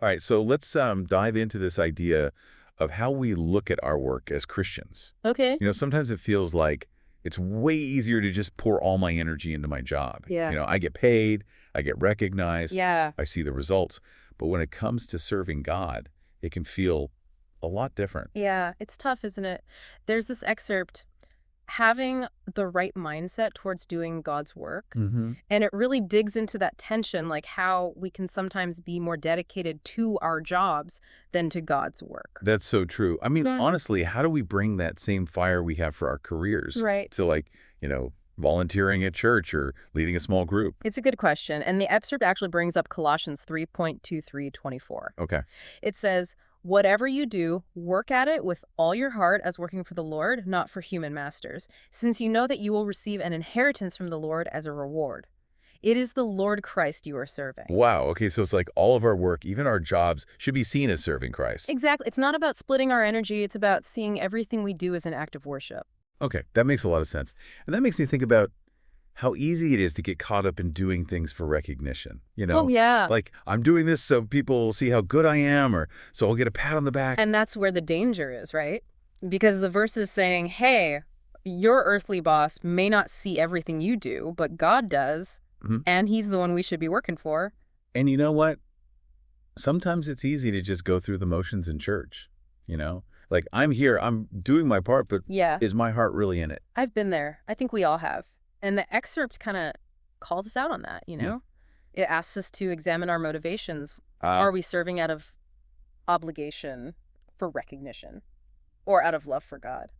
All right, so let's dive into this idea of how we look at our work as Christians. Okay. Sometimes it feels like it's way easier to just pour all my energy into my job. Yeah. I get paid, I get recognized, Yeah. I see the results. But when it comes to serving God, it can feel a lot different. Yeah. It's tough, isn't it? There's this excerpt, having the right mindset towards doing God's work. Hmm. And it really digs into that tension, like how we can sometimes be more dedicated to our jobs than to God's work. That's so true. I mean, Yeah. honestly, how do we bring that same fire we have for our careers Right. to volunteering at church or leading a small group? It's a good question. And the excerpt actually brings up Colossians 3:23-24. Okay. It says, "Whatever you do, work at it with all your heart as working for the Lord, not for human masters, since you know that you will receive an inheritance from the Lord as a reward. It is the Lord Christ you are serving." Wow. Okay. So it's like all of our work, even our jobs, should be seen as serving Christ. Exactly. It's not about splitting our energy. It's about seeing everything we do as an act of worship. Okay. That makes a lot of sense. And that makes me think about how easy it is to get caught up in doing things for recognition. Oh, yeah. Like I'm doing this so people will see how good I am, or so I'll get a pat on the back. And that's where the danger is, right? Because the verse is saying, hey, your earthly boss may not see everything you do, but God does, Mhm. and he's the one we should be working for. And you know what? Sometimes it's easy to just go through the motions in church. Like I'm here, I'm doing my part, but Yeah, is my heart really in it? I've been there. I think we all have. And the excerpt kind of calls us out on that, you Yeah. know? It asks us to examine our motivations. Uh, Are we serving out of obligation for recognition or out of love for God?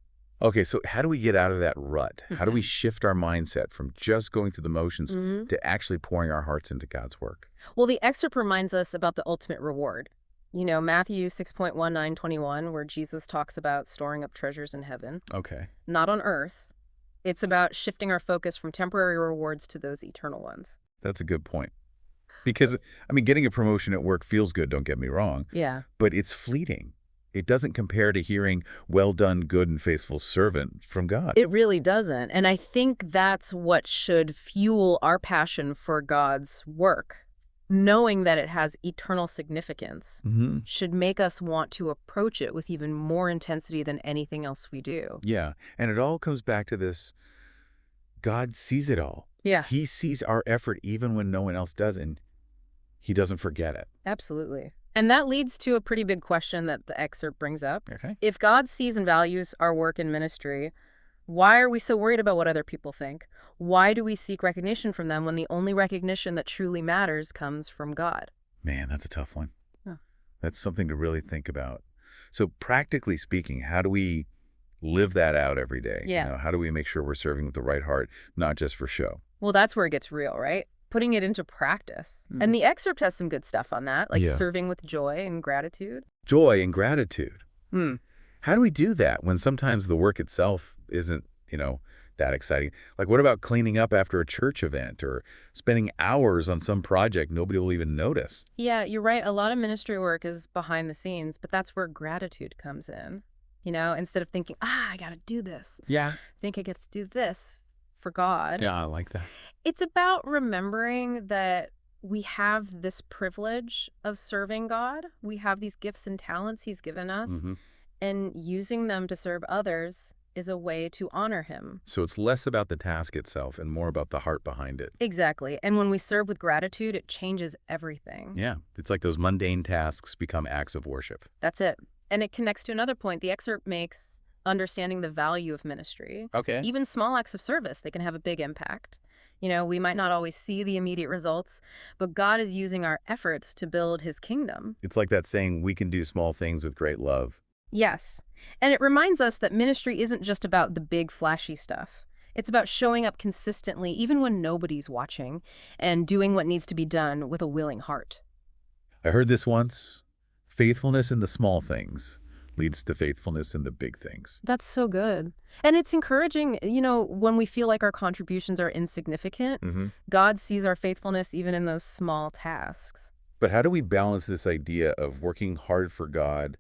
Okay, so how do we get out of that rut? How do we Mhm. shift our mindset from just going through the motions Mhm. to actually pouring our hearts into God's work? Well, the excerpt reminds us about the ultimate reward. Matthew 6.19-21, where Jesus talks about storing up treasures in heaven, Okay, not on earth. It's about shifting our focus from temporary rewards to those eternal ones. that's a good point. Because, I mean, getting a promotion at work feels good, don't get me wrong, Yeah. but it's fleeting. It doesn't compare to hearing, well done, good and faithful servant from God. It really doesn't. And I think that's what should fuel our passion for God's work. Knowing that it has eternal significance Hmm. should make us want to approach it with even more intensity than anything else we do. Yeah, and it all comes back to this: God sees it all. Yeah, He sees our effort even when no one else does, and he doesn't forget it. absolutely. And that leads to a pretty big question that the excerpt brings up. Okay. If God sees and values our work in ministry, why are we so worried about what other people think? Why do we seek recognition from them when the only recognition that truly matters comes from God? Man, that's a tough one. Huh. That's something to really think about. So practically speaking, how do we live that out every day? Yeah. How do we make sure we're serving with the right heart, not just for show? Well, that's where it gets real, right? Putting it into practice. And the excerpt has some good stuff on that, like Yeah. serving with joy and gratitude. Joy and gratitude. Hmm. How do we do that when sometimes the work itself isn't, that exciting? Like what about cleaning up after a church event or spending hours on some project nobody will even notice? Yeah, you're right. A lot of ministry work is behind the scenes, but that's where gratitude comes in. Instead of thinking, I got to do this, Yeah. think I get to do this for God. Yeah, I like that. It's about remembering that we have this privilege of serving God. We have these gifts and talents he's given us, Hmm. and using them to serve others is a way to honor him. So it's less about the task itself and more about the heart behind it. Exactly. And when we serve with gratitude, it changes everything. Yeah, it's like those mundane tasks become acts of worship. That's it. And it connects to another point the excerpt makes: understanding the value of ministry. Okay. Even small acts of service, they can have a big impact. We might not always see the immediate results, but God is using our efforts to build his kingdom. It's like that saying, we can do small things with great love. Yes. And it reminds us that ministry isn't just about the big, flashy stuff. It's about showing up consistently, even when nobody's watching, and doing what needs to be done with a willing heart. I heard this once: faithfulness in the small things leads to faithfulness in the big things. That's so good. And it's encouraging, when we feel like our contributions are insignificant, Hmm. God sees our faithfulness even in those small tasks. But how do we balance this idea of working hard for God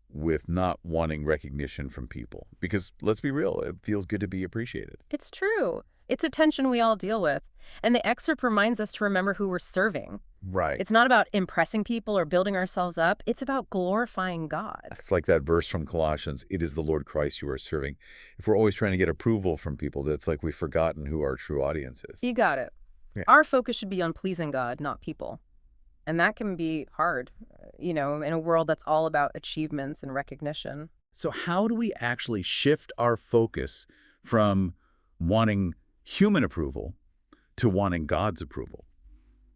with not wanting recognition from people? Because let's be real, it feels good to be appreciated. It's true. It's a tension we all deal with. And the excerpt reminds us to remember who we're serving. Right. It's not about impressing people or building ourselves up. It's about glorifying God. It's like that verse from Colossians, it is the Lord Christ you are serving. If we're always trying to get approval from people, it's like we've forgotten who our true audience is. You got it. Yeah. Our focus should be on pleasing God, not people. And that can be hard, in a world that's all about achievements and recognition. So how do we actually shift our focus from wanting human approval to wanting God's approval?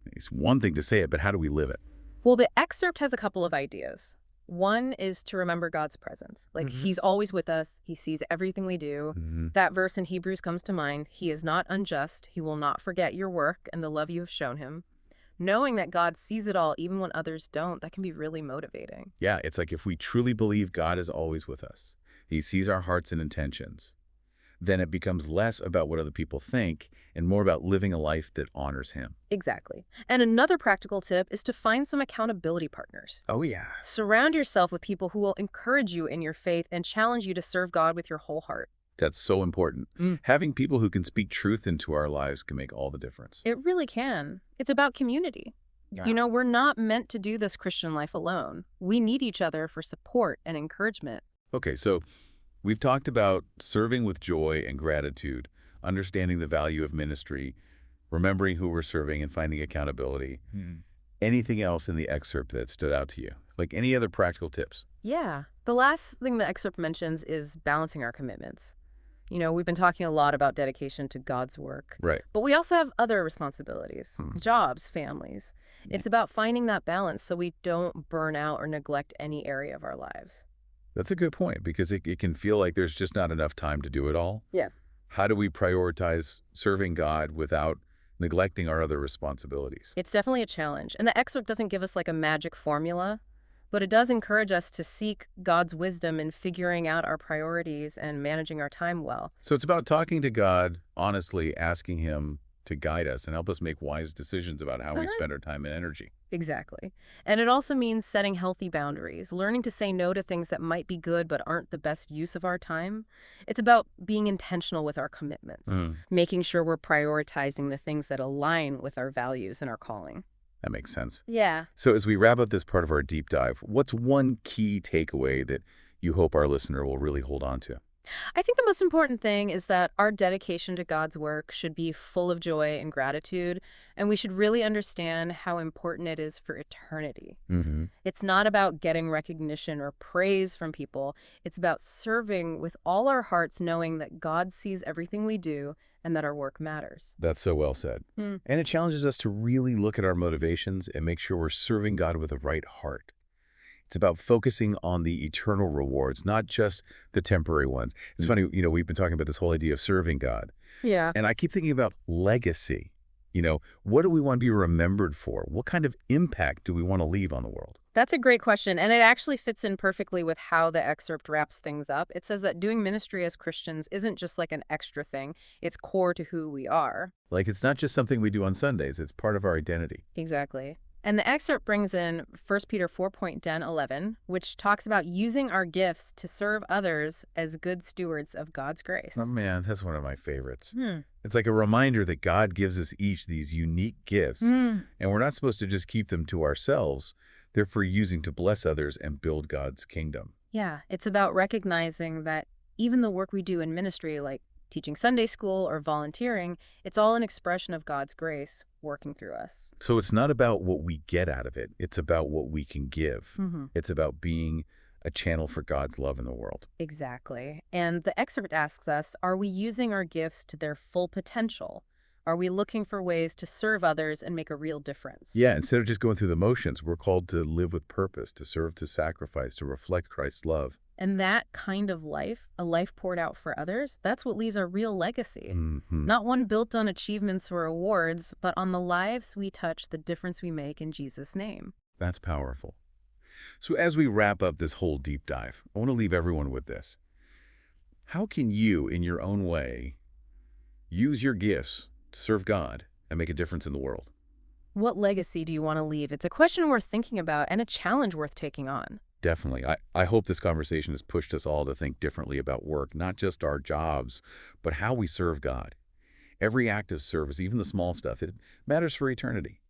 It's one thing to say it, but how do we live it? Well, the excerpt has a couple of ideas. One is to remember God's presence. Like, he's always with us. He sees everything we do. That verse in Hebrews comes to mind. He is not unjust. He will not forget your work and the love you have shown him. Knowing that God sees it all, even when others don't, that can be really motivating. Yeah, it's like if we truly believe God is always with us, he sees our hearts and intentions, then it becomes less about what other people think and more about living a life that honors him. Exactly. And another practical tip is to find some accountability partners. Oh, yeah. Surround yourself with people who will encourage you in your faith and challenge you to serve God with your whole heart. That's so important. Having people who can speak truth into our lives can make all the difference. It really can. It's about community. Yeah. We're not meant to do this Christian life alone. We need each other for support and encouragement. Okay, so we've talked about serving with joy and gratitude, understanding the value of ministry, remembering who we're serving, and finding accountability. Anything else in the excerpt that stood out to you? Like any other practical tips? Yeah. The last thing the excerpt mentions is balancing our commitments. We've been talking a lot about dedication to God's work. Right. But we also have other responsibilities, jobs, families. It's about finding that balance so we don't burn out or neglect any area of our lives. That's a good point because it can feel like there's just not enough time to do it all. Yeah. How do we prioritize serving God without neglecting our other responsibilities? It's definitely a challenge. And the excerpt doesn't give us like a magic formula, but it does encourage us to seek God's wisdom in figuring out our priorities and managing our time well. So it's about talking to God, honestly asking him to guide us and help us make wise decisions about how we spend our time and energy. Exactly. And it also means setting healthy boundaries, learning to say no to things that might be good but aren't the best use of our time. It's about being intentional with our commitments, making sure we're prioritizing the things that align with our values and our calling. That makes sense. Yeah. So as we wrap up this part of our deep dive, what's one key takeaway that you hope our listener will really hold on to? I think the most important thing is that our dedication to God's work should be full of joy and gratitude, and we should really understand how important it is for eternity. It's not about getting recognition or praise from people. It's about serving with all our hearts, knowing that God sees everything we do and that our work matters. That's so well said. And it challenges us to really look at our motivations and make sure we're serving God with the right heart. It's about focusing on the eternal rewards, not just the temporary ones. It's funny, we've been talking about this whole idea of serving God. Yeah. And I keep thinking about legacy. What do we want to be remembered for? What kind of impact do we want to leave on the world? That's a great question, and it actually fits in perfectly with how the excerpt wraps things up. It says that doing ministry as Christians isn't just like an extra thing. It's core to who we are. Like, it's not just something we do on Sundays. It's part of our identity. Exactly. And the excerpt brings in 1 Peter 4:10-11, which talks about using our gifts to serve others as good stewards of God's grace. Oh, man, that's one of my favorites. It's like a reminder that God gives us each these unique gifts, and we're not supposed to just keep them to ourselves. They're for using to bless others and build God's kingdom. Yeah, it's about recognizing that even the work we do in ministry, like teaching Sunday school or volunteering, it's all an expression of God's grace working through us. So it's not about what we get out of it. It's about what we can give. It's about being a channel for God's love in the world. Exactly. And the excerpt asks us, are we using our gifts to their full potential? Are we looking for ways to serve others and make a real difference? Yeah, instead of just going through the motions, we're called to live with purpose, to serve, to sacrifice, to reflect Christ's love. And that kind of life, a life poured out for others, that's what leaves a real legacy. Not one built on achievements or awards, but on the lives we touch, the difference we make in Jesus' name. That's powerful. So as we wrap up this whole deep dive, I want to leave everyone with this. How can you, in your own way, use your gifts to serve God and make a difference in the world? What legacy do you want to leave? It's a question worth thinking about and a challenge worth taking on. Definitely. I hope this conversation has pushed us all to think differently about work, not just our jobs, but how we serve God. Every act of service, even the small stuff, it matters for eternity.